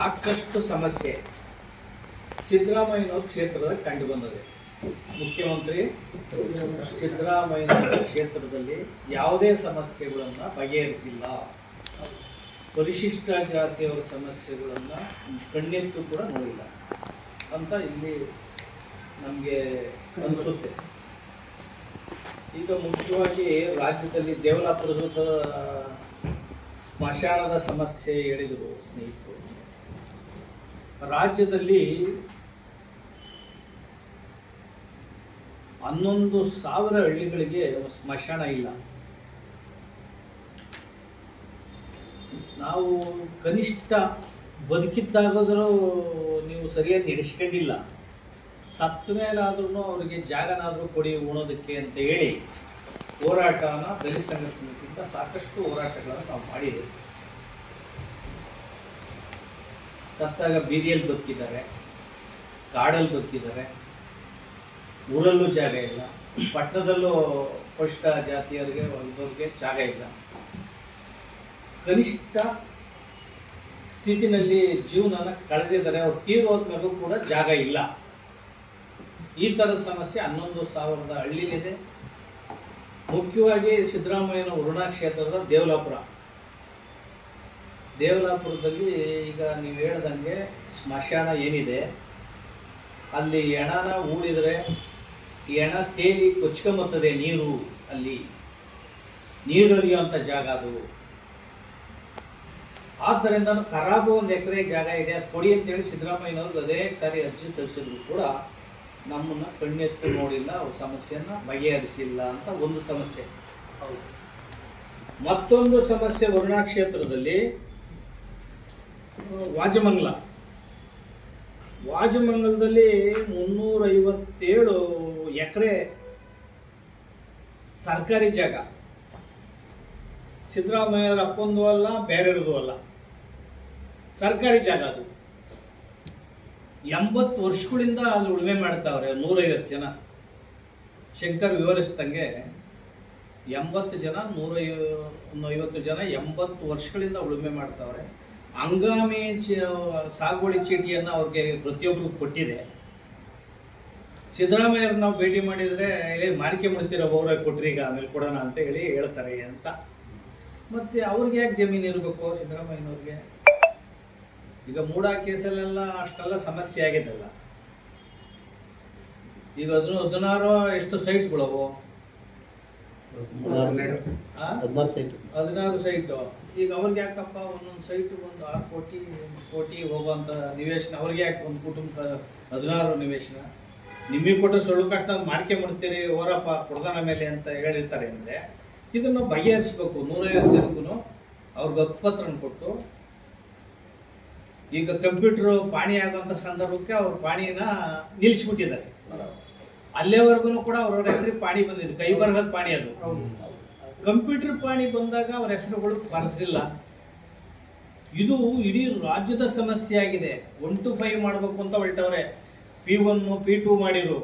ಸಾಕಷ್ಟು ಸಮಸ್ಯೆ ಸಿದ್ದರಾಮಯ್ಯನವ್ರ ಕ್ಷೇತ್ರದ ಕಂಡು ಬಂದಿದೆ. ಮುಖ್ಯಮಂತ್ರಿ ಸಿದ್ದರಾಮಯ್ಯನವರ ಕ್ಷೇತ್ರದಲ್ಲಿ ಯಾವುದೇ ಸಮಸ್ಯೆಗಳನ್ನು ಬಗೆಹರಿಸಿಲ್ಲ. ಪರಿಶಿಷ್ಟ ಜಾತಿಯವರ ಸಮಸ್ಯೆಗಳನ್ನು ಕಣ್ಣೆತ್ತು ಕೂಡ ನೋಡಿಲ್ಲ ಅಂತ ಇಲ್ಲಿ ನಮಗೆ ಅನಿಸುತ್ತೆ. ಈಗ ಮುಖ್ಯವಾಗಿ ರಾಜ್ಯದಲ್ಲಿ ದೇವಲಾಪುರದ ಸ್ಮಶಾನದ ಸಮಸ್ಯೆ ಹೇಳಿದರು ಸ್ನೇಹಿತರು. ರಾಜ್ಯದಲ್ಲಿ 11,000 ಹಳ್ಳಿಗಳಿಗೆ ಸ್ಮಶಾನ ಇಲ್ಲ. ನಾವು ಕನಿಷ್ಠ ಬದುಕಿದ್ದಾಗಾದರೂ ನೀವು ಸರಿಯಾಗಿ ನಡೆಸ್ಕೊಂಡಿಲ್ಲ, ಸತ್ತ ಮೇಲಾದ್ರೂ ಅವರಿಗೆ ಜಾಗನಾದರೂ ಕೊಡಿ ಉಣೋದಕ್ಕೆ ಅಂತ ಹೇಳಿ ಹೋರಾಟನ ದಲಿತ ಸಂಘರ್ಷ ಸಮಿತಿಯಿಂದ ಸಾಕಷ್ಟು ಹೋರಾಟಗಳನ್ನು ನಾವು ಮಾಡಿದ್ದೇವೆ. ಸತ್ತಾಗ ಬೀದಿಯಲ್ಲಿ ಬದುಕಿದ್ದಾರೆ, ಕಾಡಲ್ಲಿ ಬದುಕಿದ್ದಾರೆ, ಊರಲ್ಲೂ ಜಾಗ ಇಲ್ಲ, ಪಟ್ಟಣದಲ್ಲೂ ಪರಿಶಿಷ್ಟ ಜಾತಿಯವರಿಗೆ ಹೊರದವ್ರಿಗೆ ಜಾಗ ಇಲ್ಲ. ಕನಿಷ್ಠ ಸ್ಥಿತಿನಲ್ಲಿ ಜೀವನನ ಕಳೆದಿದ್ದಾರೆ. ಅವ್ರು ತೀರೋದ್ಮೇಲೂ ಕೂಡ ಜಾಗ ಇಲ್ಲ. ಈ ಥರದ ಸಮಸ್ಯೆ 11,000 ಹಳ್ಳಿಲಿದೆ. ಮುಖ್ಯವಾಗಿ ಸಿದ್ದರಾಮಯ್ಯನ ವರುಣಾ ಕ್ಷೇತ್ರದ ದೇವಲಾಪುರದಲ್ಲಿ ಈಗ ನೀವು ಹೇಳ್ದಂಗೆ ಸ್ಮಶಾನ ಏನಿದೆ, ಅಲ್ಲಿ ಹೆಣನ ಹೂಡಿದರೆ ಹೆಣ ತೇಲಿ ಕೊಚ್ಕೊಂಬತ್ತದೆ ನೀರು. ಅಲ್ಲಿ ನೀರು ಹರಿಯುವಂಥ ಜಾಗ ಅದು. ಆದ್ದರಿಂದ ಖರಾಬು 1 ಎಕರೆ ಜಾಗ ಇದೆ, ಅದು ಕೊಡಿ ಅಂತೇಳಿ ಸಿದ್ದರಾಮಯ್ಯನವ್ರಿಗೆ ಅದೇ ಸಾರಿ ಅರ್ಜಿ ಸಲ್ಲಿಸಿದ್ರು ಕೂಡ ನಮ್ಮನ್ನು ಕಣ್ಣೆತ್ತು ನೋಡಿಲ್ಲ, ಅವ್ರ ಸಮಸ್ಯೆಯನ್ನು ಬಗೆಹರಿಸಿಲ್ಲ ಅಂತ ಒಂದು ಸಮಸ್ಯೆ. ಮತ್ತೊಂದು ಸಮಸ್ಯೆ ವರುಣಾ ಕ್ಷೇತ್ರದಲ್ಲಿ ವಾಜಮಂಗಲದಲ್ಲಿ 357 ಎಕರೆ ಸರ್ಕಾರಿ ಜಾಗ. ಸಿದ್ದರಾಮಯ್ಯವ್ರ ಅಪ್ಪಂದು ಅಲ್ಲ, ಬೇರೆಯವ್ರದ್ದು ಅಲ್ಲ, ಸರ್ಕಾರಿ ಜಾಗ ಅದು. 80 ವರ್ಷಗಳಿಂದ ಅಲ್ಲಿ ಉಳುಮೆ ಮಾಡ್ತಾವ್ರೆ 150 ಜನ. ಶಂಕರ್ ವಿವರಿಸ್ದಂಗೆ 80 ಜನ 150 ಜನ 80 ವರ್ಷಗಳಿಂದ ಉಳುಮೆ ಮಾಡ್ತಾವ್ರೆ. ಹಂಗಾಮಿ ಸಾಗುವಳಿ ಚೀಟಿಯನ್ನು ಅವ್ರಿಗೆ ಪ್ರತಿಯೊಬ್ಬರಿಗೂ ಕೊಟ್ಟಿದೆ. ಸಿದ್ದರಾಮಯ್ಯವ್ರು ನಾವು ಭೇಟಿ ಮಾಡಿದರೆ ಮಾರಿಕೆ ಮಾಡ್ತಿರೋ ಅವ್ರ ಕೊಟ್ರಿ, ಈಗ ಆಮೇಲೆ ಕೊಡೋಣ ಅಂತ ಹೇಳಿ ಹೇಳ್ತಾರೆ ಅಂತ. ಮತ್ತೆ ಅವ್ರಿಗೆ ಯಾಕೆ ಜಮೀನು ಇರಬೇಕು ಸಿದ್ದರಾಮಯ್ಯನವ್ರಿಗೆ? ಈಗ ಮೂಡಾ ಕೇಸಲ್ಲೆಲ್ಲ ಅಷ್ಟೆಲ್ಲ ಸಮಸ್ಯೆ ಆಗಿದ್ದಲ್ಲ. ಈಗ 16 ಎಷ್ಟು ಸೈಟ್ಗಳವು? 16 ಸೈಟು. ಈಗ ಅವ್ರಿಗೆ ಯಾಕಪ್ಪ ಒಂದೊಂದು ಸೈಟು ಒಂದು 6 ಕೋಟಿ 1 ಕೋಟಿ ಹೋಗುವಂಥ ನಿವೇಶನ? ಅವ್ರಿಗೆ ಯಾಕೆ ಒಂದು ಕುಟುಂಬ 16 ನಿವೇಶನ? ನಿಮಗೆ ಕೊಟ್ಟು ಸುಳ್ಳು ಕಟ್ಟ ಮಾರಿಕೆ ಮಾಡ್ತೀರಿ ಓರಪ್ಪ ಕೊಡ್ದಾನ ಮೇಲೆ ಅಂತ ಹೇಳಿರ್ತಾರೆ. ಅಂದರೆ ಇದನ್ನು ಬಗೆಹರಿಸ್ಬೇಕು. 150 ಜನಕ್ಕೂ ಅವ್ರಿಗೆ ಹಕ್ಕುಪತ್ರ ಕೊಟ್ಟು, ಈಗ ಕಂಪ್ಯೂಟರ್ ಪಾಣಿ ಆಗುವಂಥ ಸಂದರ್ಭಕ್ಕೆ ಅವ್ರ ಪಾಣಿನ ನಿಲ್ಲಿಸ್ಬಿಟ್ಟಿದ್ದಾರೆ. ಅಲ್ಲೇವರೆಗೂ ಕೂಡ ಅವ್ರವ್ರ ಹೆಸರಿಗೆ ಪಾಣಿ ಬಂದಿದೆ, ಕೈ ಬರಹದ ಪಾಣಿ ಅದು. ಕಂಪ್ಯೂಟರ್ ಪಾಣಿ ಬಂದಾಗ ಅವ್ರ ಹೆಸರುಗಳು ಬರೆದಿಲ್ಲ. ಇದು ಇಡೀ ರಾಜ್ಯದ ಸಮಸ್ಯೆ ಆಗಿದೆ. 1 to 5 ಮಾಡಬೇಕು ಅಂತ ಹೊರಟವ್ರೆ. P1 P2 ಮಾಡಿರು.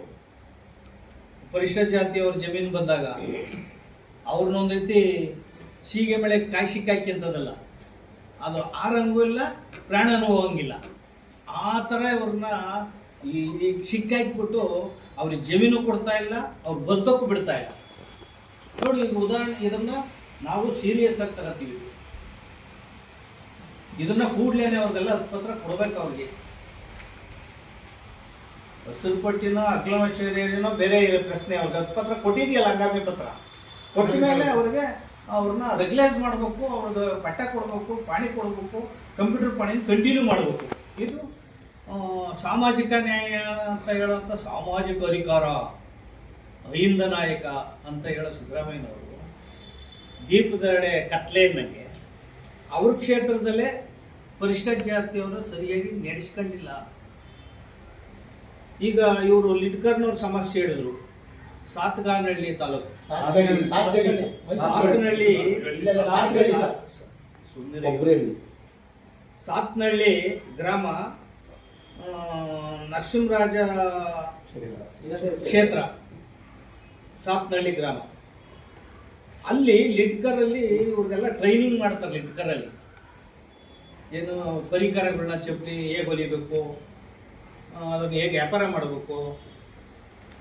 ಪರಿಶಿಷ್ಟ ಜಾತಿಯವ್ರ ಜಮೀನು ಬಂದಾಗ ಅವ್ರನ್ನೊಂದು ರೀತಿ ಸೀಗೆ ಬೆಳೆ ಕಾಯಿ ಸಿಕ್ಕಾಕಿ ಅಂತದಲ್ಲ, ಅದು ಆರಂಗೂ ಇಲ್ಲ, ಪ್ರಾಣನೂ ಹೋಗಂಗಿಲ್ಲ. ಆ ಥರ ಇವ್ರನ್ನ ಈ ಸಿಕ್ಕಾಕಿಬಿಟ್ಟು ಅವ್ರಿಗೆ ಜಮೀನು ಕೊಡ್ತಾ ಇಲ್ಲ, ಅವ್ರು ಬದುಕೋಕ್ಕೂ ಬಿಡ್ತಾ ಇಲ್ಲ. ನೋಡಿ, ಈಗ ಉದಾಹರಣೆ, ಇದನ್ನ ನಾವು ಸೀರಿಯಸ್ ಆಗಿ ತಗೋತೀವಿ. ಇದನ್ನ ಕೂಡ್ಲೇನೆ ಅವ್ರಿಗೆಲ್ಲ ಹಕ್ಕುಪತ್ರ ಕೊಡ್ಬೇಕು. ಅವ್ರಿಗೆ ಹಸಿರು ಪಟ್ಟಿನೋ ಅಕ್ಲಮಚೇರಿನೋ ಬೇರೆ ಪ್ರಶ್ನೆ. ಅವ್ರಿಗೆ ಹಕ್ಕುಪತ್ರ ಕೊಟ್ಟಿದೆಯಲ್ಲ, ಹಂಗಾಮಿ ಪತ್ರ ಕೊಟ್ಟ ಮೇಲೆ ಅವ್ರನ್ನ ರೆಗ್ಯುಲೈಸ್ ಮಾಡಬೇಕು, ಅವ್ರಿಗೆ ಪಟ್ಟ ಕೊಡಬೇಕು, ಪಾಣಿ ಕೊಡಬೇಕು, ಕಂಪ್ಯೂಟರ್ ಪಾಣಿನ ಕಂಟಿನ್ಯೂ ಮಾಡಬೇಕು. ಇದು ಸಾಮಾಜಿಕ ನ್ಯಾಯ ಅಂತ ಹೇಳೋಂಥ ಸಾಮಾಜಿಕ ಅಧಿಕಾರ, ಅಹಿಂದ ನಾಯಕ ಅಂತ ಹೇಳೋ ಸಿದ್ದರಾಮಯ್ಯನವರು ದೀಪದೆಡೆ ಕತ್ಲೆಯನ್ನಾಗೆ ಅವ್ರ ಕ್ಷೇತ್ರದಲ್ಲೇ ಪರಿಶಿಷ್ಟ ಜಾತಿಯವರು ಸರಿಯಾಗಿ ನಡೆಸ್ಕೊಂಡಿಲ್ಲ. ಈಗ ಇವರು ಲಿಟ್ಕರ್ನವ್ರ ಸಮಸ್ಯೆ ಹೇಳಿದ್ರು. ಸಾತ್ಗಾನಹಳ್ಳಿ ತಾಲೂಕು, ಸಾತ್ನಹಳ್ಳಿ ಗ್ರಾಮ, ನರಸಿಂಹರಾಜ ಕ್ಷೇತ್ರ, ಸಾತ್ನಹಳ್ಳಿ ಗ್ರಾಮ. ಅಲ್ಲಿ ಲಿಟ್ಕರಲ್ಲಿ ಇವ್ರಿಗೆಲ್ಲ ಟ್ರೈನಿಂಗ್ ಮಾಡ್ತಾರೆ. ಲಿಟ್ಕರಲ್ಲಿ ಏನು ಪರಿಕರಗಳನ್ನ ಚಪ್ಪಲಿ ಹೇಗೆ ಹೊಲಿಬೇಕು, ಅದನ್ನು ಹೇಗೆ ವ್ಯಾಪಾರ ಮಾಡಬೇಕು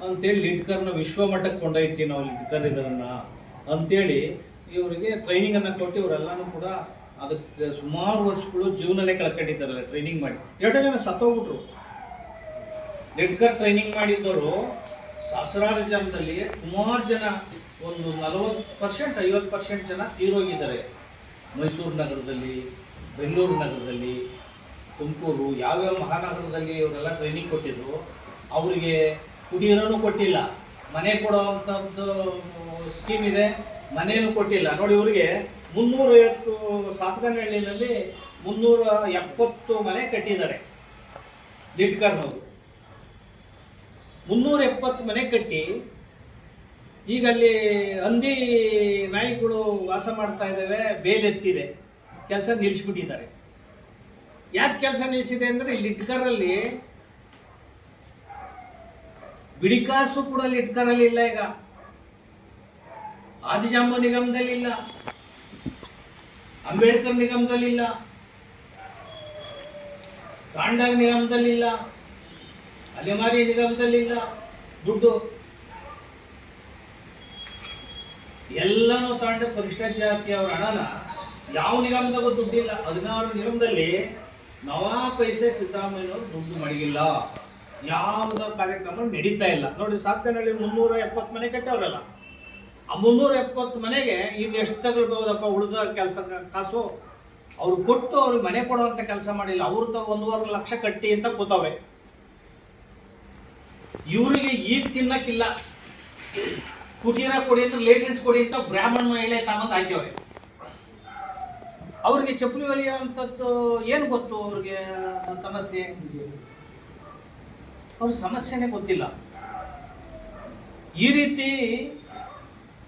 ಅಂತೇಳಿ ಲಿಟ್ಕರ್ನ ವಿಶ್ವಮಟ್ಟಕ್ಕೆ ಕೊಂಡೊಯ್ತೀವಿ ನಾವು ಲಿಟ್ಕರ್ ಇದನ್ನು ಅಂತೇಳಿ ಇವರಿಗೆ ಟ್ರೈನಿಂಗನ್ನು ಕೊಟ್ಟು ಇವರೆಲ್ಲನೂ ಕೂಡ ಅದಕ್ಕೆ ಸುಮಾರು ವರ್ಷಗಳು ಜೀವನನೇ ಕಳ್ಕೊಂಡಿದ್ದಾರಲ್ಲ ಟ್ರೈನಿಂಗ್ ಮಾಡಿ. 2 ಜನ ಸತ್ತೋಗ್ಬಿಟ್ರು. ಲಿಟ್ಕರ್ ಟ್ರೈನಿಂಗ್ ಮಾಡಿದ್ದವರು ಸಹಸ್ರಾರು ಜನದಲ್ಲಿ ಸುಮಾರು ಜನ, ಒಂದು 40% 50% ಜನ ತೀರೋಗಿದ್ದಾರೆ. ಮೈಸೂರು ನಗರದಲ್ಲಿ, ಬೆಂಗಳೂರು ನಗರದಲ್ಲಿ, ತುಮಕೂರು, ಯಾವ್ಯಾವ ಮಹಾನಗರದಲ್ಲಿ ಇವರೆಲ್ಲ ಟ್ರೈನಿಂಗ್ ಕೊಟ್ಟಿದ್ರು. ಅವರಿಗೆ ಕುಡಿಯೋನೂ ಕೊಟ್ಟಿಲ್ಲ, ಮನೆ ಕೊಡುವಂಥದ್ದು ಸ್ಕೀಮ್ ಇದೆ, ಮನೇನೂ ಕೊಟ್ಟಿಲ್ಲ. ನೋಡಿ, ಇವರಿಗೆ 350 ಸಾತ್ಗನಹಳ್ಳಿನಲ್ಲಿ 370 ಮನೆ ಕಟ್ಟಿದ್ದಾರೆ ಲಿಟ್ಕರ್ನವರು. 370 ಮನೆ ಕಟ್ಟಿ ಈಗ ಅಲ್ಲಿ ಹಂದಿ ನಾಯಿಗಳು ವಾಸ ಮಾಡ್ತಾ ಇದ್ದಾವೆ, ಬೇಲೆತ್ತಿದೆ, ಕೆಲಸ ನಿಲ್ಲಿಸ್ಬಿಟ್ಟಿದ್ದಾರೆ. ಯಾಕೆ ಕೆಲಸ ನಿಲ್ಲಿಸಿದೆ ಅಂದರೆ ಲಿಟ್ಕರಲ್ಲಿ ಬಿಡಿಕಾಸು ಕೂಡ ಲಿಟ್ಕರಲ್ಲಿ ಇಲ್ಲ. ಈಗ ಆದಿಜಾಂಬ ನಿಗಮದಲ್ಲಿ ಇಲ್ಲ, ಅಂಬೇಡ್ಕರ್ ನಿಗಮದಲ್ಲಿಲ್ಲ, ತಾಂಡಾಗ್ ನಿಗಮದಲ್ಲಿಲ್ಲ, ಅಲೆಮಾರಿ ನಿಗಮದಲ್ಲಿಲ್ಲ. ದುಡ್ಡು ಎಲ್ಲನೂ ತಾಂಡ ಪರಿಷ್ಠ ಜಾತಿಯವರ ಹಣನ ಯಾವ ನಿಗಮದಾಗೂ ದುಡ್ಡಿಲ್ಲ. 16 ನಿಗಮದಲ್ಲಿ ನವಾ ಪೈಸೆ ಸಿದ್ದರಾಮಯ್ಯನವರು ದುಡ್ಡು ಮಡಗಿಲ್ಲ. ಯಾವುದೋ ಕಾರ್ಯಕ್ರಮ ನಡೀತಾ ಇಲ್ಲ. ನೋಡಿ, ಸಾತ್ಗನಹಳ್ಳಿ 370 ಮನೆ ಕಟ್ಟವ್ರಲ್ಲ, ಆ 370 ಮನೆಗೆ ಇನ್ನು ಎಷ್ಟು ತಗೊಳ್ಬಹುದಪ್ಪ ಉಳಿದ ಕೆಲಸ ಕಾಸು ಅವ್ರು ಕೊಟ್ಟು ಅವ್ರಿಗೆ ಮನೆ ಕೊಡುವಂತ ಕೆಲಸ ಮಾಡಿಲ್ಲ. ಅವ್ರದ್ದು 1.25 ಲಕ್ಷ ಕಟ್ಟಿ ಅಂತ ಕೂತವ್ರೆ. ಇವರಿಗೆ ಈಗ ತಿನ್ನಕ್ಕಿಲ್ಲ, ಕುಟೀರ ಕೊಡಿ ಅಂತ, ಲೈಸೆನ್ಸ್ ಕೊಡಿ ಅಂತ ಬ್ರಾಹ್ಮಣ ಮಹಿಳೆ ತಗೊಂಡು ಹಾಕ್ಯವ್ರೆ. ಅವ್ರಿಗೆ ಚಪ್ಪಲಿ ಹೊಲಿಯುವಂಥದ್ದು ಏನು ಗೊತ್ತು? ಅವ್ರಿಗೆ ಸಮಸ್ಯೆ, ಅವ್ರ ಸಮಸ್ಯೆನೇ ಗೊತ್ತಿಲ್ಲ. ಈ ರೀತಿ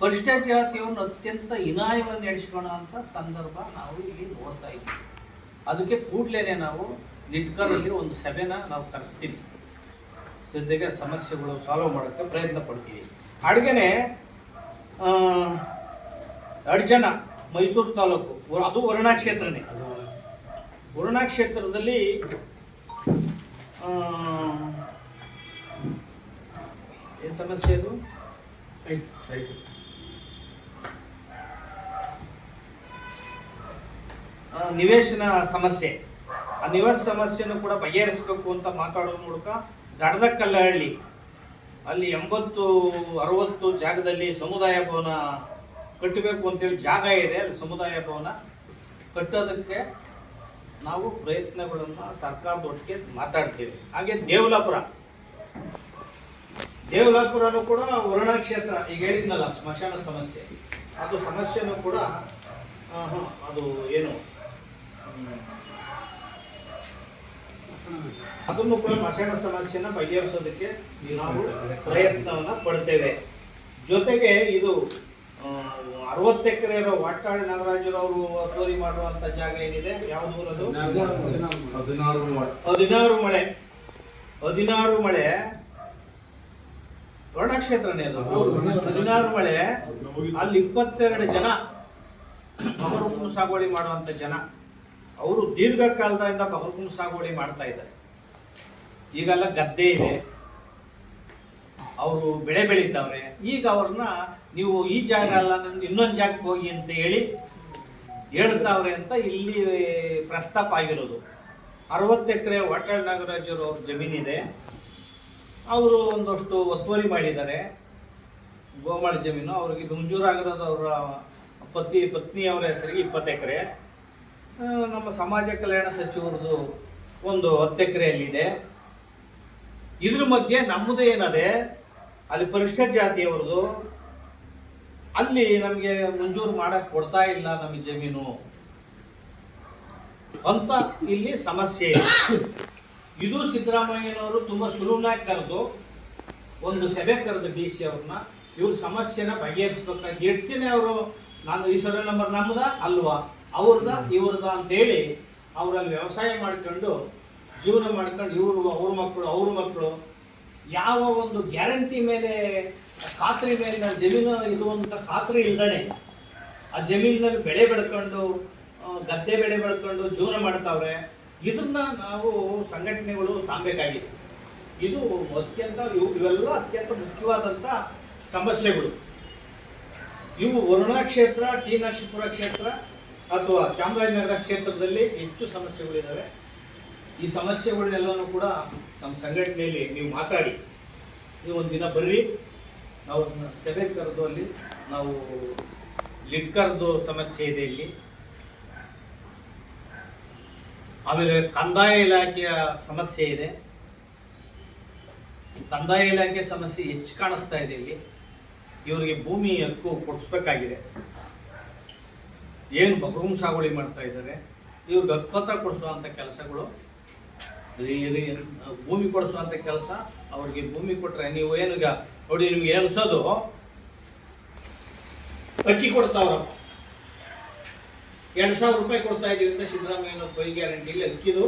ಪರಿಷ್ಠ ಜಾತಿಯನ್ನು ಅತ್ಯಂತ ಹೀನಾಯವಾಗಿ ನಡೆಸ್ಕೊಳ್ಳೋ ಅಂತ ಸಂದರ್ಭ ನಾವು ಇಲ್ಲಿ ನೋಡ್ತಾ ಇದ್ದೀವಿ. ಅದಕ್ಕೆ ಕೂಡಲೇ ನಾವು ಲಿಟ್ಕರಲ್ಲಿ ಒಂದು ಸಭೆನ ನಾವು ಕರೆಸ್ತೀವಿ. ಸದ್ಯಕ್ಕೆ ಸಮಸ್ಯೆಗಳು ಸಾಲ್ವ್ ಮಾಡೋಕ್ಕೆ ಪ್ರಯತ್ನ ಪಡ್ತೀವಿ. ಅಡುಗೆನೆ ಅಡ್ಜನ ಮೈಸೂರು ತಾಲೂಕು, ಅದು ವರುಣಾ ಕ್ಷೇತ್ರನೇ. ವರುಣಾ ಕ್ಷೇತ್ರದಲ್ಲಿ ಏನು ಸಮಸ್ಯೆ? ಅದು ನಿವೇಶನ ಸಮಸ್ಯೆ. ಆ ನಿವಾಸ ಸಮಸ್ಯೆನೂ ಕೂಡ ಬಗೆಹರಿಸಬೇಕು ಅಂತ ಮಾತಾಡೋದ್ರ ಮೂಲಕ ದಡದಕಲ್ಲಹಳ್ಳಿ ಅಲ್ಲಿ 80-60 ಜಾಗದಲ್ಲಿ ಸಮುದಾಯ ಭವನ ಕಟ್ಟಬೇಕು ಅಂತೇಳಿ ಜಾಗ ಇದೆ. ಅಲ್ಲಿ ಸಮುದಾಯ ಭವನ ಕಟ್ಟೋದಕ್ಕೆ ನಾವು ಪ್ರಯತ್ನಗಳನ್ನು ಸರ್ಕಾರದೊಟ್ಟಿಗೆ ಮಾತಾಡ್ತೀವಿ. ಹಾಗೆ ದೇವಲಾಪುರನೂ ಕೂಡ ವರುಣಾ ಕ್ಷೇತ್ರ, ಈಗ ಹೇಳಿದ್ನಲ್ಲ ಸ್ಮಶಾನ ಸಮಸ್ಯೆ, ಅದು ಸಮಸ್ಯೆನೂ ಕೂಡ ಅದು ಏನು ಅದನ್ನು ಕೂಡ ಮಸಾಣ ಸಮಸ್ಯೆನ ಬಗೆಹರಿಸೋದಕ್ಕೆ ನಾವು ಪ್ರಯತ್ನವನ್ನ ಪಡ್ತೇವೆ. ಜೊತೆಗೆ ಇದು 60 ಎಕರೆ ಇರೋ ವಾಟಾಳ್ ನಾಗರಾಜರವರು ಒತ್ತುವರಿ ಮಾಡುವಂತ ಜಾಗ ಏನಿದೆ, ಯಾವ್ದು ಊರದು? 16 ಮಳೆ ವರುಣಾ ಕ್ಷೇತ್ರನೇ ಅದು. 16 ಮಳೆ ಅಲ್ಲಿ 22 ಜನ ಬಗರ್ಹುಕುಂ ಸಾಗುವಳಿ ಮಾಡುವಂತ ಜನ, ಅವರು ದೀರ್ಘಕಾಲದಿಂದ ಬಗರ್ಹುಕುಂ ಸಾಗುವಳಿ ಮಾಡ್ತಾ ಇದ್ದಾರೆ. ಈಗೆಲ್ಲ ಗದ್ದೆ ಇದೆ, ಅವರು ಬೆಳೆ ಬೆಳೀತಾವ್ರೆ. ಈಗ ಅವ್ರನ್ನ ನೀವು ಈ ಜಾಗ ಅಲ್ಲ, ನಮ್ದು ಇನ್ನೊಂದು ಜಾಗಕ್ಕೆ ಹೋಗಿ ಅಂತ ಹೇಳ್ತಾವ್ರೆ ಅಂತ ಇಲ್ಲಿ ಪ್ರಸ್ತಾಪ ಆಗಿರೋದು. 60 ಎಕರೆ ವಾಟಾಳ್ ನಾಗರಾಜರು ಅವ್ರ ಜಮೀನಿದೆ. ಅವರು ಒಂದಷ್ಟು ಒತ್ತುವರಿ ಮಾಡಿದ್ದಾರೆ, ಗೋಮಾಳ ಜಮೀನು. ಅವ್ರಿಗೆ ಮಂಜೂರಾಗಿರೋದು ಅವರ ಪತ್ನಿಯವರ ಹೆಸರಿಗೆ 20 ಎಕರೆ. ನಮ್ಮ ಸಮಾಜ ಕಲ್ಯಾಣ ಸಚಿವರದು ಒಂದು 10 ಎಕರೆಯಲ್ಲಿದೆ. ಇದ್ರ ಮಧ್ಯೆ ನಮ್ಮದು ಏನದೆ, ಅಲ್ಲಿ ಪರಿಷ್ಠ ಜಾತಿಯವರದು, ಅಲ್ಲಿ ನಮಗೆ ಮಂಜೂರು ಮಾಡಕ್ ಕೊಡ್ತಾ ಇಲ್ಲ ನಮಗೆ ಜಮೀನು ಅಂತ ಇಲ್ಲಿ ಸಮಸ್ಯೆ ಇದೆ. ಇದು ಸಿದ್ದರಾಮಯ್ಯನವರು ತುಂಬಾ ಸುಲಭನಾಗಿ ಕರೆದು ಒಂದು ಸಭೆ ಕರೆದು DC ಅವ್ರನ್ನ, ಇವ್ರ ಸಮಸ್ಯೆನ ಬಗೆಹರಿಸ್ಬೇಕಾಗಿ ಇಡ್ತೀನಿ. ಅವರು ನಾನು ಈ ಸರ್ವೆ ನಂಬರ್ ನಮ್ಮದ ಅಲ್ವಾ, ಅವ್ರದ ಇವ್ರದ ಅಂತೇಳಿ ಅವರಲ್ಲಿ ವ್ಯವಸಾಯ ಮಾಡ್ಕೊಂಡು ಜೀವನ ಮಾಡ್ಕೊಂಡು ಅವ್ರ ಮಕ್ಕಳು ಯಾವ ಒಂದು ಗ್ಯಾರಂಟಿ ಮೇಲೆ, ಖಾತ್ರಿ ಮೇಲೆ, ನನ್ನ ಜಮೀನು ಇದು ಅಂತ ಖಾತ್ರಿ ಇಲ್ದಾನೆ ಆ ಜಮೀನಿನಲ್ಲಿ ಬೆಳೆ ಬೆಳ್ಕೊಂಡು ಗದ್ದೆ ಬೆಳೆ ಬೆಳ್ಕೊಂಡು ಜೀವನ ಮಾಡ್ತಾವ್ರೆ. ಇದನ್ನ ನಾವು ಸಂಘಟನೆಗಳು ತಾಂಬೇಕಾಗಿದೆ. ಇದು ಇವೆಲ್ಲ ಅತ್ಯಂತ ಮುಖ್ಯವಾದಂಥ ಸಮಸ್ಯೆಗಳು. ಇವು ವರುಣಾ ಕ್ಷೇತ್ರ, ಟಿ ನರಸೀಪುರ ಕ್ಷೇತ್ರ ಅಥವಾ ಚಾಮರಾಜನಗರ ಕ್ಷೇತ್ರದಲ್ಲಿ ಹೆಚ್ಚು ಸಮಸ್ಯೆಗಳಿದ್ದಾವೆ. ಈ ಸಮಸ್ಯೆಗಳನ್ನೆಲ್ಲನೂ ಕೂಡ ನಮ್ಮ ಸಂಘಟನೆಯಲ್ಲಿ ನೀವು ಮಾತಾಡಿ, ನೀವು ಒಂದು ದಿನ ಬರ್ರಿ, ನಾವು ಸಭೆ ಕರೆದು ಅಲ್ಲಿ ನಾವು ಲಿಡ್ಕರ್ದು ಸಮಸ್ಯೆ ಇದೆ ಇಲ್ಲಿ, ಆಮೇಲೆ ಕಂದಾಯ ಇಲಾಖೆಯ ಸಮಸ್ಯೆ ಇದೆ. ಕಂದಾಯ ಇಲಾಖೆ ಸಮಸ್ಯೆ ಹೆಚ್ಚು ಕಾಣಿಸ್ತಾ ಇದೆ ಇಲ್ಲಿ. ಇವರಿಗೆ ಭೂಮಿ ಹಕ್ಕು ಕೊಡಿಸ್ಬೇಕಾಗಿದೆ. ಏನು ಬಗರೂಮ್ ಸಾಗುವಳಿ ಮಾಡ್ತಾ ಇದ್ದಾರೆ, ಇವ್ರಿಗೆ ಹಕ್ಕುಪತ್ರ ಕೊಡಿಸುವಂಥ ಕೆಲಸಗಳು, ಭೂಮಿ ಕೊಡಿಸುವಂಥ ಕೆಲಸ. ಅವ್ರಿಗೆ ಭೂಮಿ ಕೊಟ್ಟರೆ ನೀವು ಏನೀಗ ನೋಡಿ, ನಿಮ್ಗೆ ಏನು ಅನ್ಸೋದು, ಅಕ್ಕಿ ಕೊಡ್ತಾವ್ರಪ್ಪ, 2,000 ರೂಪಾಯಿ ಕೊಡ್ತಾ ಇದೀವಿ ಅಂತ ಸಿದ್ದರಾಮಯ್ಯನ ಕೊಯ್ ಗ್ಯಾರಂಟಿಲಿ ಅಕ್ಕಿದು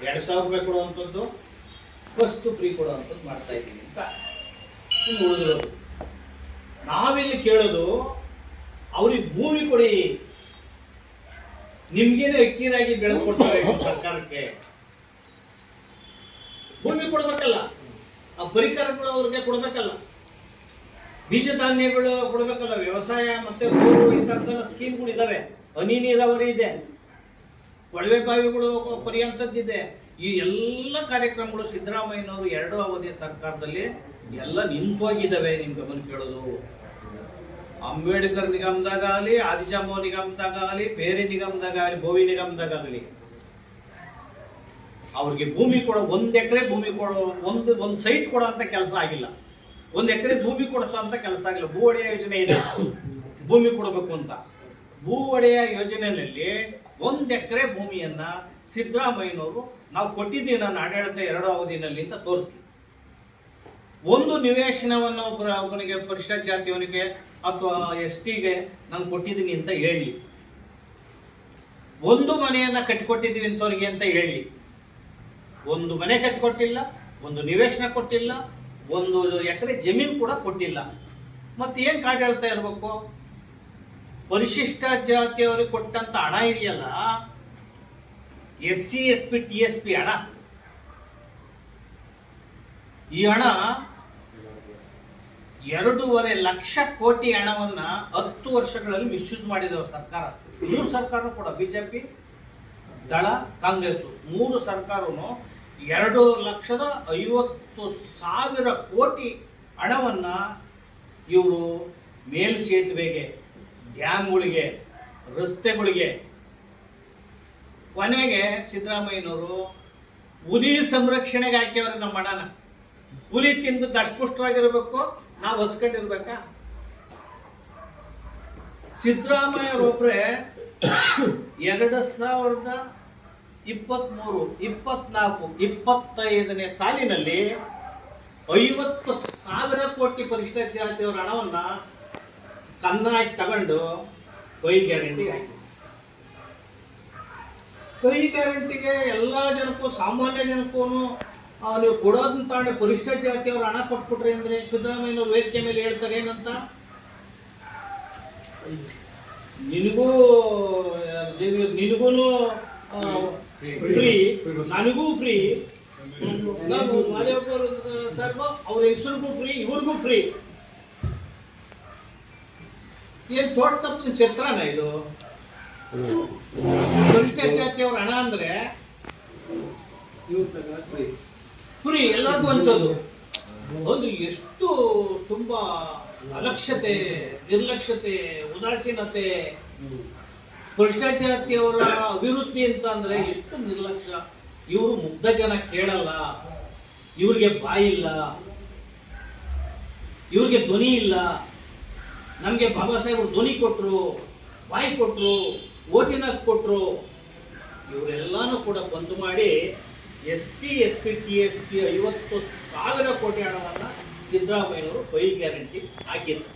2,000 ರೂಪಾಯಿ ಕೊಡುವಂಥದ್ದು, ವಸ್ತು ಫ್ರೀ ಕೊಡುವಂಥದ್ದು ಮಾಡ್ತಾ ಇದ್ದೀವಿ ಅಂತ ಉಳಿದಿರೋದು. ನಾವಿಲ್ಲಿ ಕೇಳೋದು, ಅವ್ರಿಗೆ ಭೂಮಿ ಕೊಡಿ, ನಿಮ್ಗೇನೆ ಅಕ್ಕಿರಾಗಿ ಬೆಳೆದು ಕೊಡ್ತಾರೆ ಸರ್ಕಾರಕ್ಕೆ. ಭೂಮಿ ಕೊಡ್ಬೇಕಲ್ಲ, ಆ ಪರಿಕರಗಳು ಅವ್ರಿಗೆ ಕೊಡ್ಬೇಕಲ್ಲ, ಬೀಜ ಧಾನ್ಯಗಳು ಕೊಡ್ಬೇಕಲ್ಲ, ವ್ಯವಸಾಯ ಮತ್ತೆ ಬೋರು ಈ ಥರದೆಲ್ಲ ಸ್ಕೀಮ್ಗಳು ಇದಾವೆ. ಹನಿ ನೀರಾವರಿ ಇದೆ, ಕೊಳವೆ ಬಾವಿಗಳು ಪರಿಯಂತದ್ದಿದೆ. ಈ ಎಲ್ಲ ಕಾರ್ಯಕ್ರಮಗಳು ಸಿದ್ದರಾಮಯ್ಯನವರು 2 ಅವಧಿಯ ಸರ್ಕಾರದಲ್ಲಿ ಎಲ್ಲ ನಿಂತೋಗಿದ್ದಾವೆ. ನಿಮ್ ಗಮನ ಕೇಳೋದು, ಅಂಬೇಡ್ಕರ್ ನಿಗಮದಾಗಲಿ, ಆದಿಜಾಂಬವ ನಿಗಮದಾಗಲಿ, ಬೇರೆ ನಿಗಮದಾಗಲಿ, ಭೋವಿ ನಿಗಮದಾಗಲಿ ಅವ್ರಿಗೆ ಭೂಮಿ ಕೊಡೋ, 1 ಎಕರೆ ಭೂಮಿ ಕೊಡೋ, ಒಂದು ಸೈಟ್ ಕೊಡೋ ಅಂತ ಕೆಲಸ ಆಗಿಲ್ಲ. 1 ಎಕರೆ ಭೂಮಿ ಕೊಡಿಸೋ ಅಂತ ಕೆಲಸ ಆಗಿಲ್ಲ. ಭೂ ಒಡೆಯ ಯೋಜನೆ ಇದೆ, ಭೂಮಿ ಕೊಡಬೇಕು ಅಂತ. ಭೂ ಒಡೆಯ ಯೋಜನೆಯಲ್ಲಿ 1 ಎಕರೆ ಭೂಮಿಯನ್ನ ಸಿದ್ದರಾಮಯ್ಯನವರು ನಾವು ಕೊಟ್ಟಿದ್ದೀವಿ ನನ್ನ ಆಡಳಿತ 2 ಅವಧಿನಲ್ಲಿ ಅಂತ ತೋರಿಸ್ಲಿ. ಒಂದು ನಿವೇಶನವನ್ನು ಅವನಿಗೆ ಪರಿಶಿಷ್ಟ ಜಾತಿಯವನಿಗೆ ಅಥವಾ STಗೆ ನಾನು ಕೊಟ್ಟಿದ್ದೀನಿ ಅಂತ ಹೇಳಿ, ಒಂದು ಮನೆಯನ್ನ ಕಟ್ಟಿಕೊಟ್ಟಿದ್ದೀವಿ ಇಂಥವ್ರಿಗೆ ಅಂತ ಹೇಳಿ. ಒಂದು ಮನೆ ಕಟ್ಟಿಕೊಟ್ಟಿಲ್ಲ, ಒಂದು ನಿವೇಶನ ಕೊಟ್ಟಿಲ್ಲ, 1 ಎಕರೆ ಜಮೀನು ಕೂಡ ಕೊಟ್ಟಿಲ್ಲ. ಮತ್ತೆ ಏನ್ ಆಡಳಿತ ಇರಬೇಕು? ಪರಿಶಿಷ್ಟ ಜಾತಿಯವರಿಗೆ ಕೊಟ್ಟಂತ ಹಣ ಇದೆಯಲ್ಲ, SC ST TSP ಹಣ, ಈ ಹಣ 2.5 ಲಕ್ಷ ಕೋಟಿ ಹಣವನ್ನ 10 ವರ್ಷಗಳಲ್ಲಿ ಮಿಸ್ಯೂಸ್ ಮಾಡಿದವರು ಸರ್ಕಾರ. 3 ಸರ್ಕಾರ ಕೂಡ, ಬಿಜೆಪಿ, ದಳ, ಕಾಂಗ್ರೆಸ್ 3 ಸರ್ಕಾರನು 2,50,000 ಕೋಟಿ ಹಣವನ್ನ ಇವರು ಮೇಲ್ಸೇತುವೆಗೆ, ಡ್ಯಾಮ್ಗಳಿಗೆ, ರಸ್ತೆಗಳಿಗೆ, ಕೊನೆಗೆ ಸಿದ್ದರಾಮಯ್ಯನವರು ಹುಲಿ ಸಂರಕ್ಷಣೆಗೆ ಹಾಕಿಯವ್ರೆ ನಮ್ಮ ಹಣನ. ಹುಲಿ ತಿಂದು ದಷ್ಟಪುಷ್ಟವಾಗಿರ್ಬೇಕು, ನಾವು ಹಸ್ಕೊಂಡಿರ್ಬೇಕಾ? ಸಿದ್ದರಾಮಯ್ಯರೊಬ್ಬರೇ 2023, 24, 25ನೇ ಸಾಲಿನಲ್ಲಿ 50,000 ಕೋಟಿ ಪರಿಶಿಷ್ಟ ಜಾತಿಯವರ ಹಣವನ್ನ ಕನ್ನಾಗಿ ತಗೊಂಡು ಕೊಯ್ ಗ್ಯಾರಂಟಿಗೆ ಹಾಕಿ. ಕೊಯ್ ಗ್ಯಾರಂಟಿಗೆ ಎಲ್ಲ ಜನಕ್ಕೂ, ಸಾಮಾನ್ಯ ಜನಕ್ಕೂ ನೀವು ಕೊಡೋದನ್ನ ತಾಂಡೆ ಪರಿಶಿಷ್ಟ ಜಾತಿಯವರು ಹಣ ಕೊಟ್ಬಿಟ್ರಿ ಅಂದ್ರೆ ಸಿದ್ದರಾಮಯ್ಯನವ್ರು ವೇದಿಕೆ ಮೇಲೆ ಹೇಳ್ತಾರೆ ಏನಂತ, ನಿನಗೂ ಫ್ರೀ, ನನಗೂ ಫ್ರೀ, ಸರ್ವ ಅವ್ರ ಹೆಸರಿಗೂ ಫ್ರೀ, ಇವ್ರಿಗೂ ಫ್ರೀ. ಏನ್ ತೋಟ ತಪ್ಪಿನ ಚಿತ್ರನ ಇದು? ಪರಿಶಿಷ್ಟ ಜಾತಿಯವ್ರ ಹಣ ಅಂದ್ರೆ ಫ್ರೀ, ಎಲ್ಲರಿಗೂ ಹಂಚೋದು. ಒಂದು ಎಷ್ಟು ತುಂಬಾ ಅಲಕ್ಷ್ಯತೆ, ನಿರ್ಲಕ್ಷ್ಯತೆ, ಉದಾಸೀನತೆ. ಪರಿಶಿಷ್ಟ ಜಾತಿಯವರ ಅಭಿವೃದ್ಧಿ ಅಂತ ಅಂದ್ರೆ ಎಷ್ಟು ನಿರ್ಲಕ್ಷ್ಯ. ಇವರು ಮುಗ್ಧ ಜನ ಕೇಳಲ್ಲ, ಇವ್ರಿಗೆ ಬಾಯಿಲ್ಲ, ಇವ್ರಿಗೆ ಧ್ವನಿ ಇಲ್ಲ. ನಮ್ಗೆ ಬಾಬಾ ಸಾಹೇಬರು ಧ್ವನಿ ಕೊಟ್ರು, ಬಾಯಿ ಕೊಟ್ರು, ಓಟಿನ ಕೊಟ್ರು. ಇವರೆಲ್ಲಾನು ಕೂಡ ಬಂದ್ ಮಾಡಿ SC ST TSP 50,000 ಕೋಟಿ ಹಣವನ್ನ ಸಿದ್ದರಾಮಯ್ಯನವರು ಕೊಯ್ ಗ್ಯಾರಂಟಿ ಹಾಕಿದ್ರು.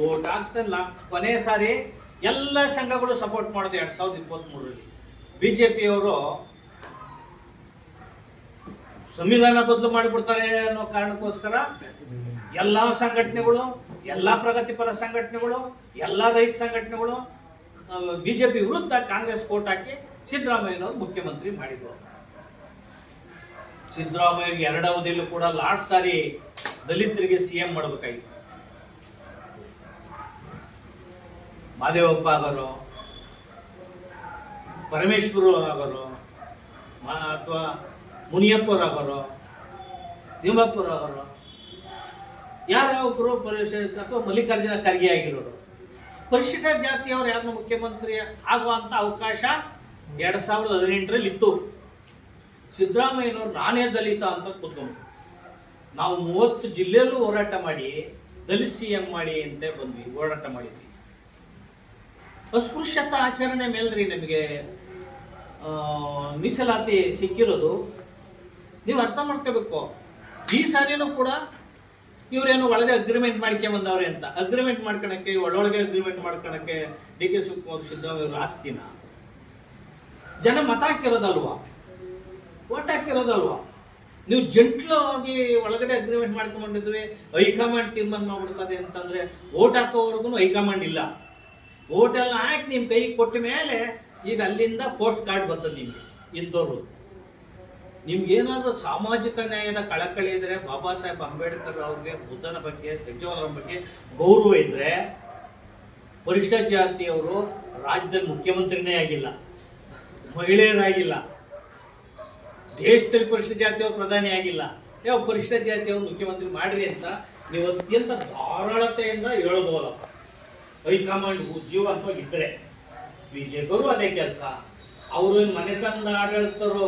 ಓಟ್ ಆಗ್ತಲ್ಲ, ಕೊನೆ ಸಾರಿ ಎಲ್ಲ ಸಂಘಗಳು ಸಪೋರ್ಟ್ ಮಾಡಿದೆ 2023ರಲ್ಲಿ. ಬಿಜೆಪಿಯವರು ಸಂವಿಧಾನ ಬದಲು ಮಾಡಿಬಿಡ್ತಾರೆ ಅನ್ನೋ ಕಾರಣಕ್ಕೋಸ್ಕರ ಎಲ್ಲಾ ಸಂಘಟನೆಗಳು, ಎಲ್ಲಾ ಪ್ರಗತಿಪರ ಸಂಘಟನೆಗಳು, ಎಲ್ಲಾ ರೈತ ಸಂಘಟನೆಗಳು ಬಿಜೆಪಿ ವಿರುದ್ಧ ಕಾಂಗ್ರೆಸ್ ಕೋಟ್ ಹಾಕಿ ಸಿದ್ದರಾಮಯ್ಯನವರು ಮುಖ್ಯಮಂತ್ರಿ ಮಾಡಿದ್ರು. ಸಿದ್ದರಾಮಯ್ಯ ಎರಡು ಅವಧಿಯಲ್ಲೂ ಕೂಡ ಲಾಸ್ಟ್ ಸಾರಿ ದಲಿತರಿಗೆ ಸಿಎಂ ಮಾಡಬೇಕಾಗಿತ್ತು. ಮಾದೇವಪ್ಪ ಆಗೋರು, ಪರಮೇಶ್ವರು ಆಗೋರು, ಅಥವಾ ಮುನಿಯಪ್ಪರು ಆಗೋರು, ತಿಮ್ಮಪ್ಪರು ಆಗೋರು, ಯಾರೊಬ್ಬರು ಅಥವಾ ಮಲ್ಲಿಕಾರ್ಜುನ ಖರ್ಗೆ ಆಗಿರೋರು. ಪರಿಶಿಷ್ಟ ಜಾತಿಯವರು ಯಾರನ್ನ ಮುಖ್ಯಮಂತ್ರಿ ಆಗುವಂತ ಅವಕಾಶ 2018ರಲ್ಲಿ ಇತ್ತು. ಸಿದ್ದರಾಮಯ್ಯನವರು ನಾನೇ ದಲಿತ ಅಂತ ಕೂತ್ಕೊಂಡು ನಾವು 30 ಜಿಲ್ಲೆಯಲ್ಲೂ ಹೋರಾಟ ಮಾಡಿ ದಲಿತ ಸಿಎಂ ಮಾಡಿ ಅಂತ ಬಂದ್ವಿ, ಹೋರಾಟ ಮಾಡಿದ್ವಿ. ಅಸ್ಪೃಶ್ಯತಾ ಆಚರಣೆ ಮೇಲ್ರಿ ನಮಗೆ ಮೀಸಲಾತಿ ಸಿಕ್ಕಿರೋದು. ನೀವು ಅರ್ಥ ಮಾಡ್ಕೋಬೇಕು. ಈ ಸಾರಿನೂ ಕೂಡ ಇವರೇನು ಒಳಗೆ ಅಗ್ರಿಮೆಂಟ್ ಮಾಡ್ಕೊಂಬಂದವ್ರೆ ಅಂತ ಅಗ್ರಿಮೆಂಟ್ ಮಾಡ್ಕೊಳಕ್ಕೆ, ಒಳೊಳಗೆ ಅಗ್ರಿಮೆಂಟ್ ಮಾಡ್ಕೊಳಕ್ಕೆ ಡಿ ಕೆ ಶಿವಕುಮಾರ್ ಸಿದ್ದರಾಮಯ್ಯ ಆಸ್ತಿನ ಜನ ಮತ ಹಾಕಿರೋದಲ್ವಾ, ಓಟ್ ಹಾಕಿರೋದಲ್ವಾ. ನೀವು ಜಂಟ್ಲಾಗಿ ಒಳಗಡೆ ಅಗ್ರಿಮೆಂಟ್ ಮಾಡ್ಕೊಂಡ್ಬಂದಿದ್ವಿ, ಹೈಕಮಾಂಡ್ ತೀರ್ಮಾನ ಮಾಡ್ಬಿಡ್ತದೆ ಅಂತಂದ್ರೆ ಓಟ್ ಹಾಕೋವರೆಗೂ ಹೈಕಮಾಂಡ್ ಇಲ್ಲ. ಓಟ್ ಎಲ್ಲ ಹಾಕಿ ನಿಮ್ ಕೈ ಕೊಟ್ಟ ಮೇಲೆ ಈಗ ಅಲ್ಲಿಂದ ಪೋಸ್ಟ್ ಕಾರ್ಡ್ ಬರ್ತದೆ ನಿಮ್ಗೆ. ಇಂಥವ್ರು ನಿಮ್ಗೇನಾದ್ರೂ ಸಾಮಾಜಿಕ ನ್ಯಾಯದ ಕಳಕಳಿ ಇದ್ರೆ, ಬಾಬಾ ಸಾಹೇಬ್ ಅಂಬೇಡ್ಕರ್ ಅವ್ರಿಗೆ, ಬುದ್ಧನ ಬಗ್ಗೆ, ಪ್ರಜ್ವಲರ ಬಗ್ಗೆ ಗೌರವ ಇದ್ರೆ, ಪರಿಶಿಷ್ಟ ಜಾತಿಯವರು ರಾಜ್ಯದಲ್ಲಿ ಮುಖ್ಯಮಂತ್ರಿನೇ ಆಗಿಲ್ಲ, ಮಹಿಳೆಯರಾಗಿಲ್ಲ, ದೇಶದಲ್ಲಿ ಪರಿಶಿಷ್ಟ ಜಾತಿಯವರು ಪ್ರಧಾನಿ ಆಗಿಲ್ಲ, ಯಾವ ಪರಿಶಿಷ್ಟ ಜಾತಿಯವರು ಮುಖ್ಯಮಂತ್ರಿ ಮಾಡ್ರಿ ಅಂತ ನೀವು ಅತ್ಯಂತ ಧಾರಾಳತೆಯಿಂದ ಹೇಳ್ಬೋದಪ್ಪ. ಹೈಕಮಾಂಡ್ ಜೀವ ಅಂತ ಇದ್ರೆ ಬಿಜೆಪಿಯವರು ಅದೇ ಕೆಲಸ. ಅವರು ಮನೆತನದ ಆಡಳಿತರು